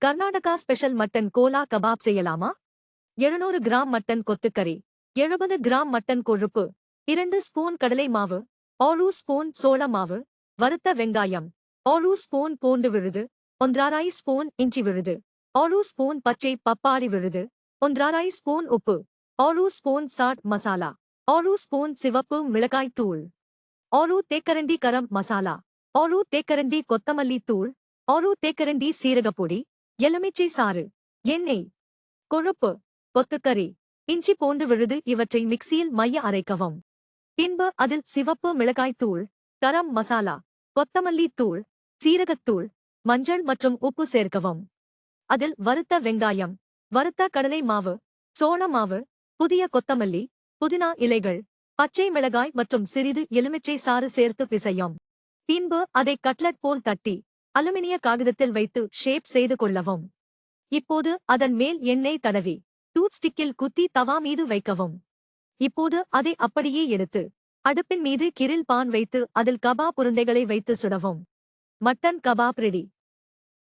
Karnataka special mutton kola kebab செய்யலாமா? 700 gram mutton கொத்துக்கறி, 70 gram mutton கொழுப்பு, 2 ஸ்பூன் கடலை மாவு, 1 ஸ்பூன் சோள மாவு, வறுத்த வெங்காயம், 1 ஸ்பூன் பூண்டு விழுது, 1/2 ஸ்பூன் இஞ்சி விழுது, 1 ஸ்பூன் பச்சை பப்பாளி விழுது, 1/2 ஸ்பூன் உப்பு, 1 ஸ்பூன் சாட் மசாலா, 1 ஸ்பூன் சிவப்பு மிளகாய் தூள், 1 தேக்கரண்டி கரம் மசாலா, 1 தேக்கரண்டி கொத்தமல்லி தூள், 1 தேக்கரண்டி சீரகப்பொடி, எலுமிச்சை சாறு, எண்ணெய், கொழுப்பு, கொத்துக்கறி, இஞ்சி பூண்டு விழுது இவற்றை மிக்சியில் மைய அரைக்கவும். பின்பு அதில் சிவப்பு மிளகாய் தூள், கரம் மசாலா, கொத்தமல்லி தூள், சீரகத்தூள், மஞ்சள் மற்றும் உப்பு சேர்க்கவும். அதில் வறுத்த வெங்காயம், வறுத்த கடலை மாவு, சோள மாவு, புதிய கொத்தமல்லி, புதினா இலைகள், பச்சை மிளகாய் மற்றும் சிறிது எலுமிச்சை சாறு சேர்த்து பிசையும். பின்பு அதை கட்லட் போல் தட்டி அலுமினிய காகிதத்தில் வைத்து ஷேப் செய்து கொள்ளவும். இப்போது அதன் மேல் எண்ணெய் தடவி டூத் ஸ்டிக்கில் குத்தி தவா மீது வைக்கவும். இப்போது அதை அப்படியே எடுத்து அடுப்பின் மீது கிரில் பான் வைத்து அதில் கபாப் உருண்டைகளை வைத்து சுடவும். Mutton kebab ready.